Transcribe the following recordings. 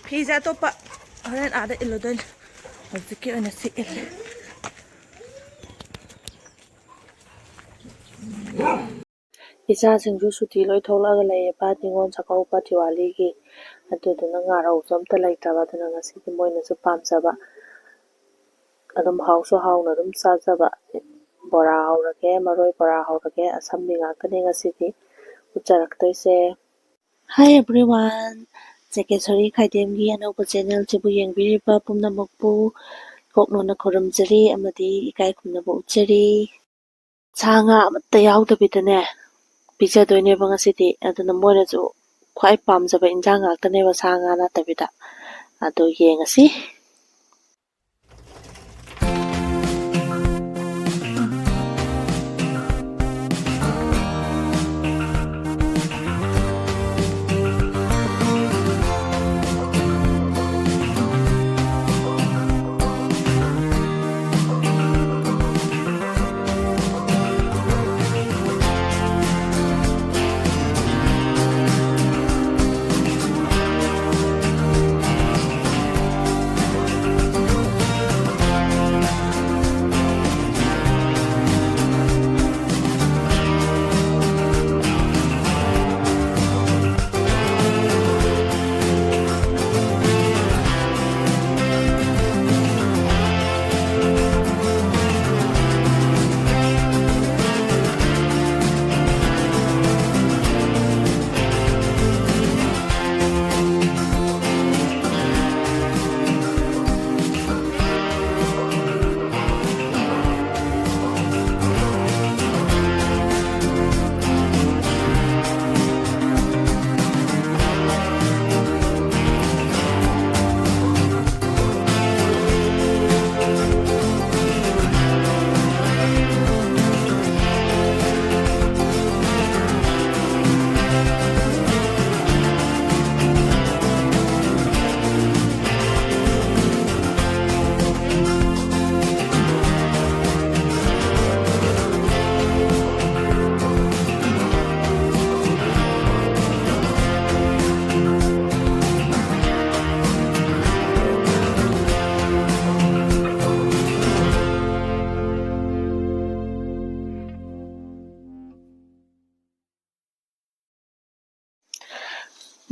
ꯐꯤꯁꯦ ꯑꯇꯣꯞꯄ ꯍꯣꯔꯦꯟ ꯑꯥꯗ ꯏꯜꯂꯨꯗꯣꯏꯅꯦ ꯍꯧꯖꯤꯛꯀꯤ ꯑꯣꯏꯅ ꯁꯤ ꯏꯜꯂꯦ ꯏꯆꯥꯁꯤꯡꯁꯨ ꯁꯨꯇꯤ ꯂꯣꯏ ꯊꯣꯛꯂꯛꯑꯒ ꯂꯩꯌꯦꯕ ꯅꯤꯉꯣꯜ ꯆꯥꯛꯀꯧꯕ ꯗꯤꯋꯥꯂꯤꯒꯤ ꯑꯗꯨꯗꯨꯅ ꯉꯥꯔꯧꯁꯨ ꯑꯝꯇ ꯂꯩꯇ꯭ꯔꯕ ꯑꯗꯨꯅ ꯉꯁꯤꯗꯤ ꯃꯣꯏꯅꯁꯨ ꯄꯥꯝꯖꯕ ꯑꯗꯨꯝ ꯍꯥꯎꯁꯨ ꯍꯥꯎꯅ ꯑꯗꯨꯝ ꯆꯥꯖꯕ ꯕꯣꯔꯥ ꯍꯧꯔꯒꯦ ꯃꯔꯣꯏ ꯕꯣꯔꯥ ꯍꯧꯔꯒꯦ ꯑꯁꯝꯕꯤ ꯉꯥꯛꯇꯅꯤ ꯉꯁꯤꯗꯤ ꯎꯠꯆꯔꯛꯇꯣꯏꯁꯦ ꯍꯥꯏ ꯑꯦꯚ꯭ꯔꯤꯋꯥꯟ ꯖꯦꯀꯦꯁꯣꯔꯤ ꯈꯥꯏꯗꯦꯝꯒꯤ ꯑꯅꯧꯕ ꯆꯦꯅꯦꯜꯁꯤꯕꯨ ꯌꯦꯡꯕꯤꯔꯤꯕ ꯄꯨꯝꯅꯃꯛꯄꯨ ꯀꯣꯛꯅꯣꯟꯅ ꯈꯨꯔꯨꯝꯖꯔꯤ ꯑꯃꯗꯤ ꯏꯀꯥꯏ ꯈꯨꯝꯅꯕ ꯎꯠꯆꯔꯤ ꯁꯥ ꯉꯥ ꯑꯃꯠꯇ ꯌꯥꯎꯗꯕꯤꯗꯅꯦ ꯄꯤꯖꯗꯣꯏꯅꯦꯕ ꯉꯁꯤꯗꯤ ꯑꯗꯨꯅ ꯃꯣꯏꯅꯁꯨ ꯈ꯭ꯋꯥꯏ ꯄꯥꯝꯖꯕ ꯏꯟꯖꯥꯡ ꯉꯥꯛꯇꯅꯦꯕ ꯁꯥ ꯉꯥ ꯅꯠꯇꯕꯤꯗ ꯑꯗꯨ ꯌꯦꯡꯉꯁꯤ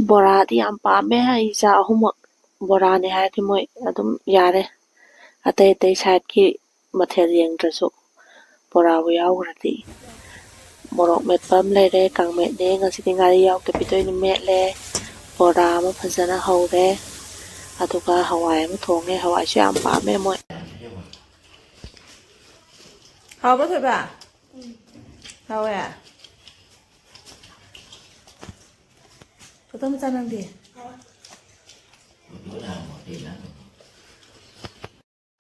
ꯕꯣꯔꯥꯗꯤ ꯌꯥꯝ ꯄꯥꯝꯃꯦ ꯑꯩ ꯏꯆꯥ ꯑꯍꯨꯝꯃꯛ ꯕꯣꯔꯥꯅꯦ ꯍꯥꯏꯔꯗꯤ ꯃꯣꯏ ꯑꯗꯨꯝ ꯌꯥꯔꯦ ꯑꯇꯩ ꯑꯇꯩ ꯁꯥꯏꯠꯀꯤ ꯃꯊꯦꯜ ꯌꯦꯡꯗ꯭ꯔꯁꯨ ꯕꯣꯔꯥꯕꯨ ꯌꯥꯎꯈ꯭ꯔꯗꯤ ꯃꯣꯔꯣꯛ ꯃꯦꯠꯄ ꯑꯃ ꯂꯩꯔꯦ ꯀꯥꯡꯃꯦꯠꯅꯦ ꯉꯁꯤꯗꯤ ꯉꯥꯔꯤ ꯌꯥꯎꯗꯕꯤꯗ ꯑꯣꯏꯅ ꯃꯦꯠꯂꯦ ꯕꯣꯔꯥ ꯑꯃ ꯐꯖꯅ ꯍꯧꯔꯦ ꯑꯗꯨꯒ ꯍꯋꯥꯏ ꯑꯃ ꯊꯣꯡꯉꯦ ꯍꯋꯥꯏꯁꯨ ꯌꯥꯝ ꯄꯥꯝꯃꯦ ꯃꯣꯏ ꯍꯥꯎꯕ ꯊꯣꯏꯕ ꯍꯥꯎꯋꯦ ꯈꯨꯇꯝ ꯃꯆꯥ ꯅꯪꯗꯤ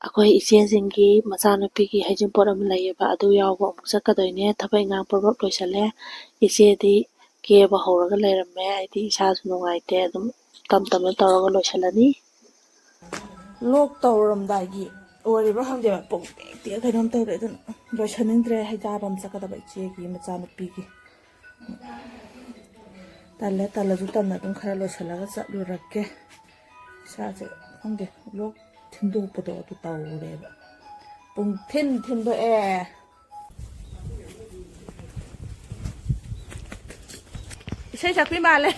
ꯑꯩꯈꯣꯏ ꯏꯆꯦꯁꯤꯡꯒꯤ ꯃꯆꯥꯅꯨꯄꯤꯒꯤ ꯍꯩꯖꯤꯡꯄꯣꯠ ꯑꯃ ꯂꯩꯌꯦꯕ ꯑꯗꯨ ꯌꯥꯎꯕ ꯑꯃꯨꯛ ꯆꯠꯀꯗꯣꯏꯅꯦ ꯊꯕꯛ ꯏꯪꯈꯥꯡ ꯄꯨꯂꯞ ꯂꯣꯏꯁꯜꯂꯦ ꯏꯆꯦꯗꯤ ꯀꯦꯕ ꯍꯧꯔꯒ ꯂꯩꯔꯝꯃꯦ ꯑꯩꯗꯤ ꯏꯁꯥꯁꯨ ꯅꯨꯡꯉꯥꯏꯇꯦ ꯑꯗꯨꯝ ꯇꯞ ꯇꯞꯅ ꯇꯧꯔꯒ ꯂꯣꯏꯁꯤꯜꯂꯅꯤ ꯂꯣꯛ ꯇꯧꯔꯝꯗꯥꯏꯒꯤ ꯑꯣꯏꯔꯤꯕ꯭ꯔꯥ ꯈꯪꯗꯦꯕ ꯄꯨꯡ ꯇꯦꯛ ꯀꯩꯅꯣꯝ ꯇꯧꯔꯦ ꯑꯗꯨꯅ ꯂꯣꯏꯁꯟꯅꯤꯡꯗ꯭ꯔꯦ ꯍꯩꯖꯥꯕ ꯑꯃ ꯆꯠꯀꯗꯕ ꯏꯆꯦꯒꯤ ꯃꯆꯥꯅꯨꯄꯤꯒꯤ ꯇꯜꯂꯁꯨ ꯇꯟꯅ ꯑꯗꯨꯝ ꯈꯔ ꯂꯣꯏꯁꯤꯜꯂꯒ ꯆꯠꯂꯨꯔꯒꯦ ꯏꯁꯥꯁꯦ ꯈꯪꯗꯦ ꯂꯣꯛ ꯊꯤꯟꯗꯣꯛꯄꯗꯣ ꯑꯗꯨ ꯇꯧꯔꯦꯕ ꯄꯨꯡ ꯊꯤꯟꯗꯣꯛꯑꯦ ꯏꯁꯩ ꯁꯛꯄꯤ ꯃꯥꯜꯂꯦ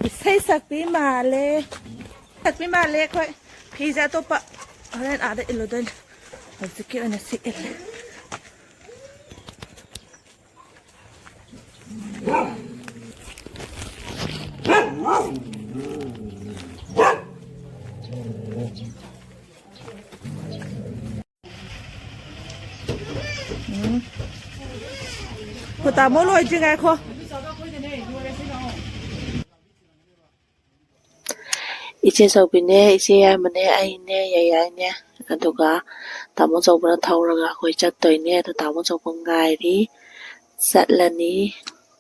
ꯏꯁꯩ ꯁꯛꯄꯤ ꯃꯥꯜꯂꯦ ꯑꯩꯈꯣꯏ ꯐꯤꯁꯦ ꯑꯇꯣꯞꯄ ꯍꯣꯔꯦꯟ ꯑꯥꯗ ꯏꯜꯂꯨꯗꯣꯏꯅꯦ ꯍꯧꯖꯤꯛꯀꯤ ꯑꯣꯏꯅ ꯁꯤ ꯏꯜꯂꯦ ꯇꯥꯃꯣ ꯂꯣꯏꯗ꯭ꯔꯤ ꯉꯥꯏꯈꯣ ꯏꯆꯦ ꯆꯧꯕꯤꯅꯦ ꯏꯆꯦ ꯌꯥꯏꯃꯅꯦ ꯑꯩꯅꯦ ꯌꯥꯏꯌꯥꯏꯅꯦ ꯑꯗꯨꯒ ꯇꯥꯃꯣ ꯆꯧꯕꯅ ꯊꯧꯔꯒ ꯑꯩꯈꯣꯏ ꯆꯠꯇꯣꯏꯅꯦ ꯑꯗꯨ ꯇꯥꯃꯣ ꯆꯧꯕ ꯉꯥꯏꯔꯤ ꯆꯠꯂꯅꯤ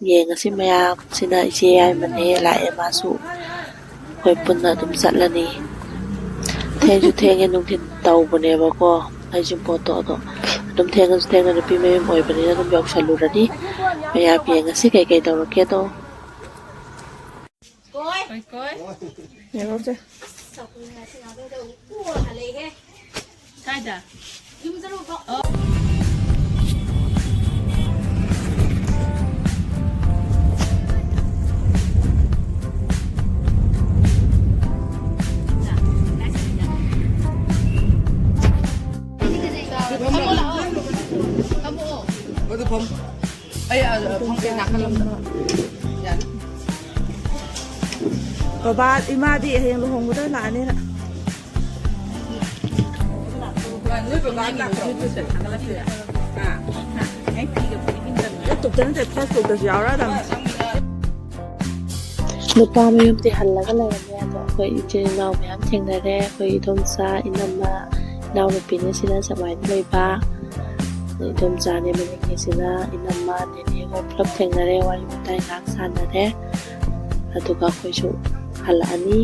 ꯌꯦꯡꯉꯁꯤ ꯃꯌꯥꯝꯁꯤꯅ ꯏꯆꯦ ꯌꯥꯏꯃꯅꯦ ꯂꯥꯛꯑꯦ ꯃꯥꯁꯨ ꯑꯩꯈꯣꯏ ꯄꯨꯟꯅ ꯑꯗꯨꯝ ꯆꯠꯂꯅꯤ ꯊꯦꯡꯁꯨ ꯊꯦꯡꯉꯦ ꯅꯨꯡꯊꯤꯟ ꯇꯧꯕꯅꯦꯕꯀꯣ ꯍꯩꯖꯤꯡꯄꯣꯠꯇꯣ ꯑꯗꯣ ꯑꯗꯨꯝ ꯊꯦꯡꯉꯁꯨ ꯊꯦꯡꯅ ꯅꯨꯄꯤ ꯃꯌꯨꯝ ꯑꯣꯏꯕꯅꯤꯅ ꯑꯗꯨꯝ ꯌꯧꯁꯜꯂꯨꯔꯅꯤ ꯃꯌꯥꯝ ꯌꯦꯡꯉꯁꯤ ꯀꯩꯀꯩ ꯇꯧꯔꯛꯀꯦꯗꯣ coi 이러지. sai đã Itu pom. Pom cái nạc lắm. Dạ. Ba imadi hẹn lúc hồng tới lại nè. Người bà bán nạc rồi. Tiếp tục đến thì phát tục được giàu đó đầm. Nupa mayum ti halaga layamya do akhoi ichil naw myam thengnare akhoi idhomcha inama naw nupina sina samai loiba idhomcha ne mani sina inama ne ne go plop thengnare wari mutai ngak sanare aduga akhoi su halani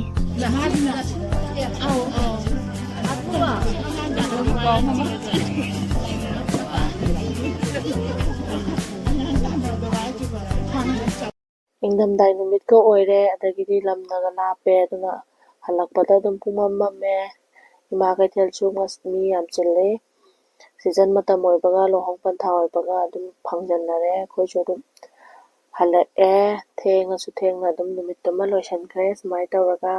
ingdamdai numit ko oire adagidi lamnaga lape aduna halakpada adum pumam mamme ima kaithel chu mi yam chille season matam oibaga lohong pantha oibaga adum phangjannare khoi chu adum halak e thengna su thengna adum numit tama loisan khre smai tawraga